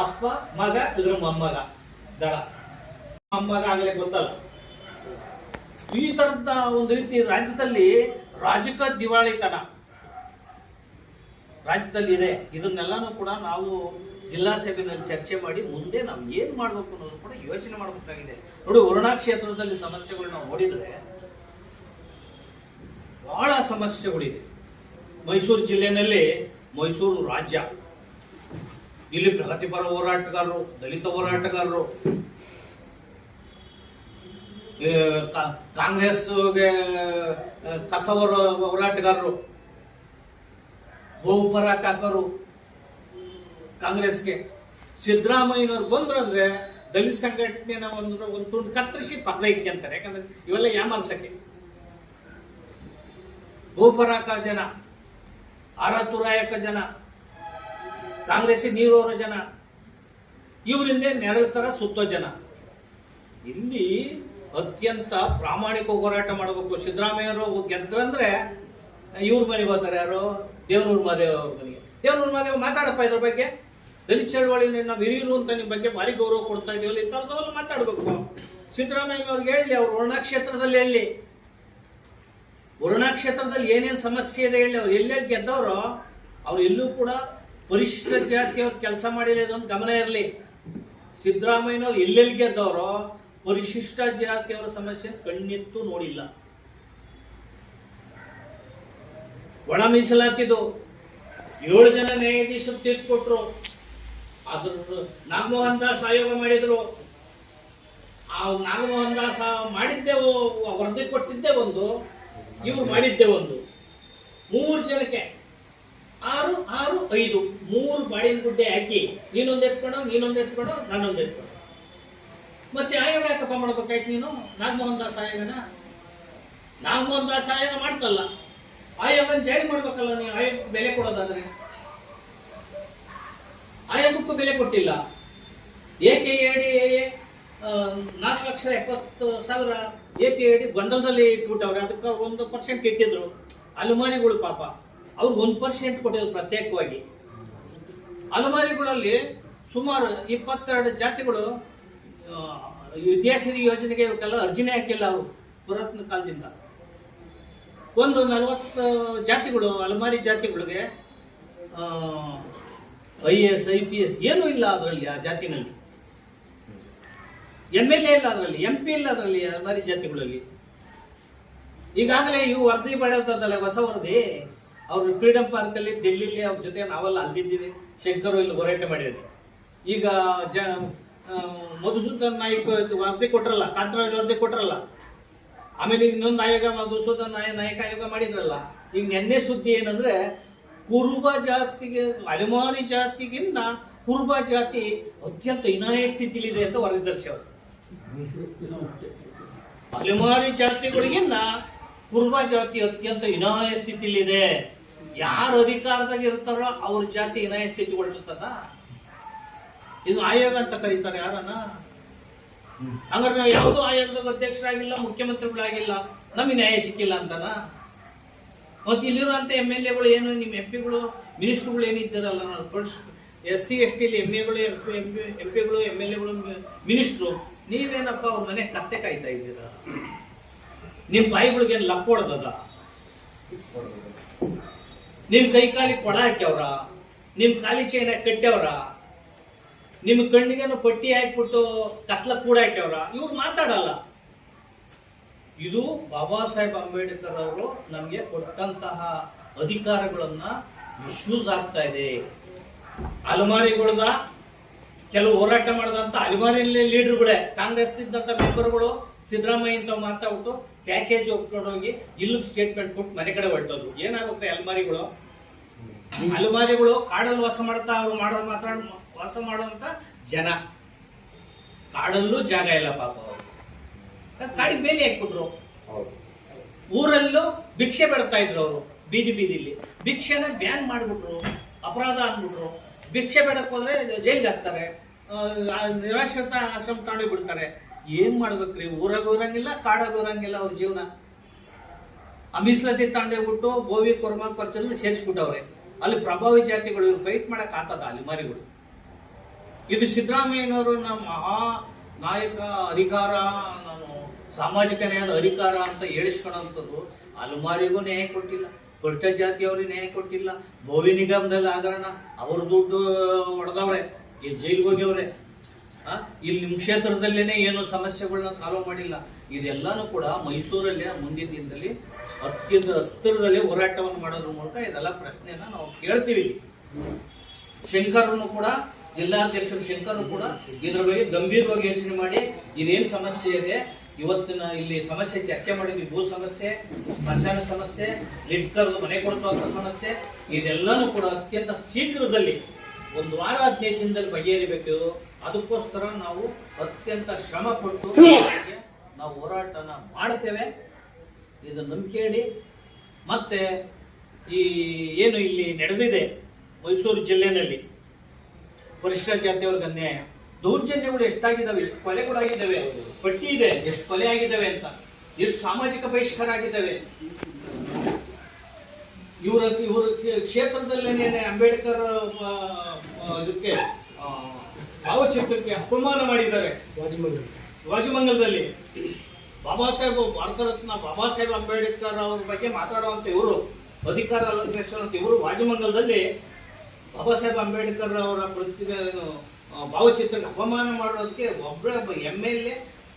ಅಪ್ಪ ಮಗ ಇದ್ರ ಮೊಮ್ಮಗ ದಳ ಮೊಮ್ಮಗ ಆಗಲೇ ಗೊತ್ತಲ್ಲ. ಈ ತರದ ಒಂದು ರೀತಿ ರಾಜ್ಯದಲ್ಲಿ ರಾಜಕೀಯ ದಿವಾಳಿತನ ರಾಜ್ಯದಲ್ಲಿ ಇದೆ. ಇದನ್ನೆಲ್ಲಾನು ಕೂಡ ನಾವು ಜಿಲ್ಲಾ ಸಭೆಯಲ್ಲಿ ಚರ್ಚೆ ಮಾಡಿ ಮುಂದೆ ನಾವು ಏನ್ ಮಾಡ್ಬೇಕು ಅನ್ನೋದು ಕೂಡ ಯೋಚನೆ ಮಾಡಬೇಕಾಗಿದೆ. ನೋಡಿ, ವರುಣಾ ಕ್ಷೇತ್ರದಲ್ಲಿ ಸಮಸ್ಯೆಗಳು ನಾವು ನೋಡಿದ್ರೆ ಬಹಳ ಸಮಸ್ಯೆಗಳಿದೆ. ಮೈಸೂರು ಜಿಲ್ಲೆನಲ್ಲಿ, ಮೈಸೂರು ರಾಜ್ಯ, ಇಲ್ಲಿ ಪ್ರಗತಿಪರ ಹೋರಾಟಗಾರರು, ದಲಿತ ಹೋರಾಟಗಾರರು, ಕಾಂಗ್ರೆಸ್ಗೆ ಕಸವರ ಹೋರಾಟಗಾರರು, ಬಹುಪರ ಕಾಕರು ಕಾಂಗ್ರೆಸ್ಗೆ. ಸಿದ್ದರಾಮಯ್ಯನವ್ರು ಬಂದ್ರಂದ್ರೆ ದಲಿತ ಸಂಘಟನೆನ ಒಂದು ತುಂಡು ಕತ್ತರಿಸಿ ಪಕ್ಕದ ಇಕ್ಕಿಂತಾರೆ. ಯಾಕಂದ್ರೆ ಇವೆಲ್ಲ ಯಾಮರ್ಸಕ್ಕೆ. ಬಹುಪರಾಕ ಜನ, ಆರತುರಾಯಕ ಜನ, ಕಾಂಗ್ರೆಸ್ ನೀರೋರ ಜನ, ಇವರಿಂದ ನೆರಳು ತರ ಸುತ್ತೋ ಜನ. ಇಲ್ಲಿ ಅತ್ಯಂತ ಪ್ರಾಮಾಣಿಕ ಹೋರಾಟ ಮಾಡಬೇಕು. ಸಿದ್ದರಾಮಯ್ಯವರು ಗೆದ್ರಂದ್ರೆ ಇವ್ರ ಮನೆಗೆ ಹೋಗ್ತಾರೆ. ಯಾರು? ದೇವನೂರು ಮಹಾದೇವ ಅವ್ರ ಮನೆಗೆ. ದೇವನೂರು ಮಹಾದೇವ ಮಾತಾಡಪ್ಪ ಇದ್ರ ಬಗ್ಗೆ. ದಲಿತ ಚಳವಳಿ ನಾವು ಹಿರಿಯರು ಅಂತ ನಿಮ್ ಬಗ್ಗೆ ಭಾರಿ ಗೌರವ ಕೊಡ್ತಾ ಇದೀವಲ್ಲ, ಈ ತರದವೆಲ್ಲ ಮಾತಾಡ್ಬೇಕು. ಸಿದ್ದರಾಮಯ್ಯವ್ರಿಗೆ ಹೇಳಿ, ಅವ್ರು ವರುಣಾ ಕ್ಷೇತ್ರದಲ್ಲಿ ಹೇಳಿ, ವರುಣಾ ಕ್ಷೇತ್ರದಲ್ಲಿ ಏನೇನ್ ಸಮಸ್ಯೆ ಇದೆ ಹೇಳಿ. ಅವ್ರು ಎಲ್ಲೆಲ್ಲಿ ಗೆದ್ದವ್ರೋ ಅವ್ರು ಎಲ್ಲೂ ಕೂಡ ಪರಿಶಿಷ್ಟ ಜಾತಿಯವ್ರು ಕೆಲಸ ಮಾಡಿಲ್ಲ, ಇದೊಂದು ಗಮನ ಇರಲಿ. ಸಿದ್ದರಾಮಯ್ಯನವ್ರು ಎಲ್ಲೆಲ್ಲಿ ಗೆದ್ದವರೋ ಪರಿಶಿಷ್ಟ ಜಾತಿಯವರ ಸಮಸ್ಯೆ ಕಣ್ಣೆತ್ತು ನೋಡಿಲ್ಲ. ಒಳ ಮೀಸಲಾತಿದು 7 ಜನ ನ್ಯಾಯಾಧೀಶರು ತೀರ್ಪು ಕೊಟ್ರು. ಅದ್ರ ನಾಗಮೋಹನ್ ದಾಸ್ ಆಯೋಗ ಮಾಡಿದ್ರು. ಆ ನಾಗಮೋಹನ್ ದಾಸ್ ಮಾಡಿದ್ದೆ ವರದಿ ಕೊಟ್ಟಿದ್ದೆ ಒಂದು, ಇವ್ರು ಮಾಡಿದ್ದೆ ಒಂದು. 3 ಜನಕ್ಕೆ 6, 6, 5 3 ಬಾಡಿನ ಗುಡ್ಡೆ ಹಾಕಿ ನೀನೊಂದು ಎತ್ಕೊಂಡು, ನಾನೊಂದು ಎತ್ಕೊಂಡು. ಮತ್ತೆ ಆಯೋಗ ಯಾಕಪ್ಪ ಮಾಡ್ಬೇಕಾಯ್ತು ನೀನು? ನಾಗಮೋಹನ್ ದಾಸ್ ಆಯೋಗನ? ನಾಗಮೋಹನ್ ದಾಸ್ ಆಯೋಗ ಮಾಡ್ತಲ್ಲ, ಆಯೋಗನ ಜಾರಿ ಮಾಡ್ಬೇಕಲ್ಲ ನೀವು. ಆಯೋಗಕ್ಕೆ ಬೆಲೆ ಕೊಡೋದಾದ್ರೆ ಆಯೋಗಕ್ಕೂ ಬೆಲೆ ಕೊಟ್ಟಿಲ್ಲ. AKAD 4,70,000 AKAD ಗೊಂದಲದಲ್ಲಿ ಇಟ್ಬಿಟ್ಟವ್ರೆ. ಅದಕ್ಕೆ 1% ಇಟ್ಟಿದ್ರು. ಅಲಮಾರಿಗಳು ಪಾಪ ಅವ್ರು 1% ಕೊಟ್ಟಿದ್ರು ಪ್ರತ್ಯೇಕವಾಗಿ. ಅಲಮಾರಿಗಳಲ್ಲಿ ಸುಮಾರು 22 ಜಾತಿಗಳು ವಿದ್ಯಾಸಿರಿ ಯೋಜನೆಗೆ ಇವಕ್ಕೆಲ್ಲ ಅರ್ಜಿನೇ ಹಾಕಿಲ್ಲ ಅವರು ಪುರಾತನ ಕಾಲದಿಂದ. ಒಂದು 40 ಜಾತಿಗಳು, ಅಲಮಾರಿ ಜಾತಿಗಳಿಗೆ IAS IPS ಏನೂ ಇಲ್ಲ ಅದರಲ್ಲಿ. ಆ ಜಾತಿನಲ್ಲಿ MLA ಇಲ್ಲ, ಅದರಲ್ಲಿ MP ಇಲ್ಲ, ಅದರಲ್ಲಿ ಅಲಮಾರಿ ಜಾತಿಗಳಲ್ಲಿ. ಈಗಾಗಲೇ ಇವು ವರದಿ ಮಾಡೋದಲ್ಲ, ಹೊಸ ವರದಿ. ಅವರು ಫ್ರೀಡಂ ಪಾರ್ಕ್ ಅಲ್ಲಿ ಡೆಲ್ಲಿಲಿ ಅವ್ರ ಜೊತೆ ನಾವೆಲ್ಲ ಅಲ್ಲಿದ್ದೀವಿ. ಶಂಕರ್ ಇಲ್ಲಿ ಹೋರಾಟ ಮಾಡಿದ್ವಿ. ಈಗ ಮಧುಸೂದನ್ ನಾಯ್ಕ ವರದಿ ಕೊಟ್ರಲ್ಲ, ಕಾಂತರಾಜ್ ವರದಿ ಕೊಟ್ರಲ್ಲ. ಆಮೇಲೆ ಇನ್ನೊಂದು ಆಯೋಗ ಮಧುಸೂದನ್ ನಾಯಕ ಆಯೋಗ ಮಾಡಿದ್ರಲ್ಲ. ಈಗ ನೆನ್ನೆ ಸುದ್ದಿ ಏನಂದ್ರೆ ಕುರುಬ ಜಾತಿಗೆ ಅಲೆಮಾರಿ ಜಾತಿಗಿಂತ ಕುರುಬ ಜಾತಿ ಅತ್ಯಂತ ಹೀನಾಯ ಸ್ಥಿತಿಲಿದೆ ಅಂತ ವರದಿದರ್ಶಿ ಅವರು. ಅಲೆಮಾರಿ ಜಾತಿಗಳಿಗಿನ್ನ ಕುರುಬ ಜಾತಿ ಅತ್ಯಂತ ಹೀನಾಯ ಸ್ಥಿತಿಲಿದೆ. ಯಾರು ಅಧಿಕಾರದಾಗ ಇರ್ತಾರೋ ಅವ್ರ ಜಾತಿ ಹೀನಾಯ ಸ್ಥಿತಿಗೊಳ್ತದ. ಇದು ಆಯೋಗ ಅಂತ ಕರೀತಾರೆ ಯಾರನ್ನ? ಹಂಗಾರೆ ನಾವು ಯಾವುದೋ ಆಯೋಗದಾಗ ಅಧ್ಯಕ್ಷರಾಗಿಲ್ಲ, ಮುಖ್ಯಮಂತ್ರಿಗಳಾಗಿಲ್ಲ, ನಮಗೆ ನ್ಯಾಯ ಸಿಕ್ಕಿಲ್ಲ ಅಂತನ? ಮತ್ತೆ ಇಲ್ಲಿರುವಂತ MLAಗಳು ಏನು, ನಿಮ್ಮ MP ಗಳು ಮಿನಿಸ್ಟರ್ಗಳು ಏನಿದ್ದಾರಲ್ಲ, SC ST MAಗಳು MP ಗಳು MLAಗಳು ಮಿನಿಸ್ಟ್ರು, ನೀವೇನಪ್ಪ ಅವ್ರ ಮನೆ ಕತ್ತೆ ಕಾಯ್ತಾ ಇದ್ದೀರಾ? ನಿಮ್ ಬಾಯಿಗಳಿಗೆ ಲಕ್ ಹೊಡೆದದ? ನಿಮ್ ಕೈ ಕಾಲಿಗೆ ಕೊಡ ಹಾಕ್ಯವ್ರ? ನಿಮ್ ಕಾಲಿ ಚೈನ ಕಟ್ಟ್ಯವ್ರ? ನಿಮ್ ಕಣ್ಣಿಗೇನು ಪಟ್ಟಿ ಹಾಕ್ಬಿಟ್ಟು ಕತ್ಲ ಕೂಡ ಹಾಕ್ಯವ್ರ? ಇವ್ರು ಮಾತಾಡಲ್ಲ. ಇದು ಬಾಬಾ ಸಾಹೇಬ್ ಅಂಬೇಡ್ಕರ್ ಅವರು ನಮ್ಗೆ ಕೊಟ್ಟಂತಹ ಅಧಿಕಾರಗಳನ್ನ ಮಿಸ್ಯೂಸ್ ಆಗ್ತಾ ಇದೆ. ಅಲೆಮಾರಿಗಳದ ಕೆಲವು ಹೋರಾಟ ಮಾಡಿದಂತ ಅಲೆಮಾರಿ ಲೀಡರ್ಗಳೇ, ಕಾಂಗ್ರೆಸ್ ಇದ್ದಂತ ಮೆಂಬರ್ಗಳು ಸಿದ್ದರಾಮಯ್ಯ ಅಂತ ಮಾತಾಡ್ಬಿಟ್ಟು ಪ್ಯಾಕೇಜ್ ಒಪ್ಕೊಂಡೋಗಿ ಇಲ್ಲದ ಸ್ಟೇಟ್ಮೆಂಟ್ ಕೊಟ್ಟು ಮನೆ ಕಡೆ ಹೊರಟೋದು. ಏನಾಗುತ್ತೆ ಅಲೆಮಾರಿಗಳು? ಅಲೆಮಾರಿಗಳು ಕಾಡಲ್ಲಿ ವಾಸ ಮಾಡ್ತಾ ಅವ್ರು ವಾಸ ಮಾಡುವಂತ ಜನ, ಕಾಡಲ್ಲೂ ಜಾಗ ಇಲ್ಲ ಪಾಪ. ಅವರು ಕಾಡಿಗೆ ಬೇಲಿ ಹಾಕ್ಬಿಟ್ರು. ಊರಲ್ಲೂ ಭಿಕ್ಷೆ ಬೇಡ್ತಾ ಇದ್ರು ಅವರು, ಬೀದಿಲಿ ಭಿಕ್ಷೆನ ಬ್ಯಾನ್ ಮಾಡ್ಬಿಟ್ರು, ಅಪರಾಧ ಅಂದ್ಬಿಟ್ರು. ಭಿಕ್ಷೆ ಬೇಡಕ್ ಹೋದ್ರೆ ಜೈಲ್ಗೆ ಹಾಕ್ತಾರೆ, ನಿರಾಶ್ರಿತ ಆಶ್ರಮ ತಗೊಂಡು ಬಿಡ್ತಾರೆ. ಏನ್ ಮಾಡ್ಬೇಕ್ರಿ? ಊರಾಗ ಇರಂಗಿಲ್ಲ, ಕಾಡಾಗ ಇರಂಗಿಲ್ಲ ಅವ್ರ ಜೀವನ. ಆ ಮೀಸಲಾತಿ ತಗೊಂಡೋಗ್ಬಿಟ್ಟು ಬೋವಿ ಕೊರ್ಮಾ ಕೊರ್ಚಲ್ಲಿ ಸೇರಿಸ್ಬಿಟ್ಟವ್ರೆ. ಅಲ್ಲಿ ಪ್ರಭಾವಿ ಜಾತಿಗಳು ಇವ್ರು ಫೈಟ್ ಮಾಡಕ್ ಆಗ್ತದ ಅಲೆಮಾರಿಗಳು? ಇದು ಸಿದ್ದರಾಮಯ್ಯನವರು ನಮ್ಮ ಮಹಾ ನಾಯಕ ಅಧಿಕಾರ, ನಾನು ಸಾಮಾಜಿಕ ನ್ಯಾಯದ ಅಧಿಕಾರ ಅಂತ ಹೇಳಿಸ್ಕೊಳ್ಳೋಂಥದ್ದು ಅಲೆಮಾರಿಗೂ ನ್ಯಾಯ ಕೊಟ್ಟಿಲ್ಲ, ಕೊಟ್ಟ ಜಾತಿಯವ್ರಿಗೆ ನ್ಯಾಯ ಕೊಟ್ಟಿಲ್ಲ. ಬೋವಿ ನಿಗಮದಲ್ಲಿ ಹಗರಣ, ಅವ್ರ ದುಡ್ಡು ಹೊಡೆದವ್ರೆ, ಜೈಲ್ಗೆ ಹೋಗ್ಯವ್ರೆ. ಇಲ್ಲಿ ನಿಮ್ಮ ಕ್ಷೇತ್ರದಲ್ಲೇನೆ ಏನು ಸಮಸ್ಯೆಗಳನ್ನ ಸಾಲ್ವ್ ಮಾಡಿಲ್ಲ. ಇದೆಲ್ಲಾನು ಕೂಡ ಮೈಸೂರಲ್ಲಿ ಮುಂದಿನ ದಿನದಲ್ಲಿ ಅತ್ಯಂತ ಹತ್ತಿರದಲ್ಲಿ ಹೋರಾಟವನ್ನು ಮಾಡೋದ್ರ ಮೂಲಕ ಇದೆಲ್ಲ ಪ್ರಶ್ನೆಯನ್ನ ನಾವು ಕೇಳ್ತೀವಿ. ಶಂಕರನ್ನು ಕೂಡ, ಜಿಲ್ಲಾಧ್ಯಕ್ಷರು ಶಂಕರ್ ಕೂಡ ಇದ್ರ ಬಗ್ಗೆ ಗಂಭೀರವಾಗಿ ಯೋಚನೆ ಮಾಡಿ ಇದೇನು ಸಮಸ್ಯೆ ಇದೆ, ಇವತ್ತಿನ ಇಲ್ಲಿ ಸಮಸ್ಯೆ ಚರ್ಚೆ ಮಾಡಿದ್ವಿ. ಭೂ ಸಮಸ್ಯೆ, ಸ್ಮಶಾನ ಸಮಸ್ಯೆ, ಲಿಡ್ಕರ್ ಮನೆ ಕೊಡಿಸುವಂತ ಸಮಸ್ಯೆ, ಇದೆಲ್ಲಾನು ಕೂಡ ಅತ್ಯಂತ ಶೀಘ್ರದಲ್ಲಿ 1 ವಾರ 15 ದಿನದಲ್ಲಿ ಬಗೆಹರಿಬೇಕು. ಅದಕ್ಕೋಸ್ಕರ ನಾವು ಅತ್ಯಂತ ಶ್ರಮ ಪಟ್ಟು ನಾವು ಹೋರಾಟನ ಮಾಡ್ತೇವೆ. ಇದು ನಂಬಿಕೆ ಇಡಿ. ಮತ್ತೆ ಈ ಏನು ಇಲ್ಲಿ ನಡೆದಿದೆ ಮೈಸೂರು ಜಿಲ್ಲೆನಲ್ಲಿ ಪರಿಶಿಷ್ಟ ಜಾತಿಯವ್ರಿಗೆ ಅನ್ಯಾಯ, ದೌರ್ಜನ್ಯಗಳು ಎಷ್ಟಾಗಿದ್ದಾವೆ, ಎಷ್ಟು ಕೊಲೆಗಳಾಗಿದ್ದಾವೆ, ಪಟ್ಟಿ ಇದೆ ಎಷ್ಟು ಕೊಲೆ ಆಗಿದ್ದಾವೆ ಅಂತ, ಎಷ್ಟು ಸಾಮಾಜಿಕ ಬಹಿಷ್ಕಾರ ಆಗಿದ್ದಾವೆ. ಇವರ ಕ್ಷೇತ್ರದಲ್ಲೇನೆ ಅಂಬೇಡ್ಕರ್ ಇದಕ್ಕೆ ಭಾವಚಿತ್ರಕ್ಕೆ ಅಪಮಾನ ಮಾಡಿದ್ದಾರೆ. ವಾಜಮಂಗಲದಲ್ಲಿ ಬಾಬಾ ಸಾಹೇಬ್, ಭಾರತ ರತ್ನ ಬಾಬಾ ಸಾಹೇಬ್ ಅಂಬೇಡ್ಕರ್ ಅವ್ರ ಬಗ್ಗೆ ಮಾತಾಡುವಂತ ಇವರು, ಅಧಿಕಾರ ಅಲಂಕರಿಸುವಂತ ಇವರು ವಾಜಮಂಗಲದಲ್ಲಿ ಬಾಬಾ ಸಾಹೇಬ್ ಅಂಬೇಡ್ಕರ್ ಅವರ ಭಾವಚಿತ್ರಕ್ಕೆ ಅಪಮಾನ ಮಾಡೋದಕ್ಕೆ ಒಬ್ಬ MLA,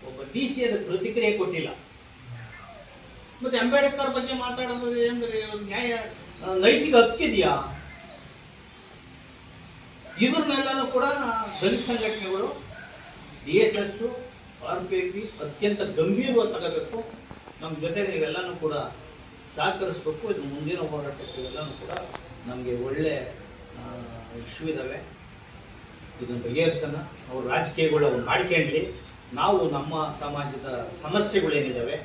ಒಬ್ಬ DC ಅದಕ್ಕೆ ಪ್ರತಿಕ್ರಿಯೆ ಕೊಟ್ಟಿಲ್ಲ. ಮತ್ತೆ ಅಂಬೇಡ್ಕರ್ ಬಗ್ಗೆ ಮಾತಾಡೋದು ಅಂದ್ರೆ ನ್ಯಾಯ, ನೈತಿಕ ಹಕ್ಕಿದೆಯಾ? ಇದ್ರನ್ನೆಲ್ಲನೂ ಕೂಡ ದಲಿತ ಸಂಘಟನೆಗಳು, DSS, RPP ಅತ್ಯಂತ ಗಂಭೀರವಾಗಿ ತಗೋಬೇಕು. ನಮ್ಮ ಜೊತೆ ನೀವೆಲ್ಲನೂ ಕೂಡ ಸಹಕರಿಸ್ಬೇಕು. ಇದು ಮುಂದಿನ ಹೋರಾಟಕ್ಕೆ ಇವೆಲ್ಲನೂ ಕೂಡ ನಮಗೆ ಒಳ್ಳೆ ಇಶ್ಯೂ ಇದ್ದಾವೆ. ಇದನ್ನು ಬಗೆಹರಿಸೋಣ. ಅವ್ರು ರಾಜಕೀಯಗಳು ಅವ್ರು ಮಾಡ್ಕೊಂಡ್ಲಿ, ನಾವು ನಮ್ಮ ಸಮಾಜದ ಸಮಸ್ಯೆಗಳೇನಿದ್ದಾವೆ,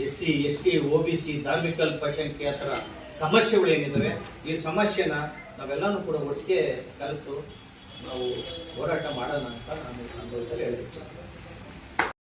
SC ST OBC ಧಾರ್ಮಿಕ ಅಲ್ಪಸಂಖ್ಯಾತರ ಸಮಸ್ಯೆಗಳೇನಿದ್ದಾವೆ, ಈ ಸಮಸ್ಯೆನ ನಾವೆಲ್ಲನೂ ಕೂಡ ಒಟ್ಟಿಗೆ ಕಲಿತು ನಾವು ಹೋರಾಟ ಮಾಡೋಣ ಅಂತ ನಾನು ಈ ಸಂದರ್ಭದಲ್ಲಿ ಹೇಳ್ತೀನಿ.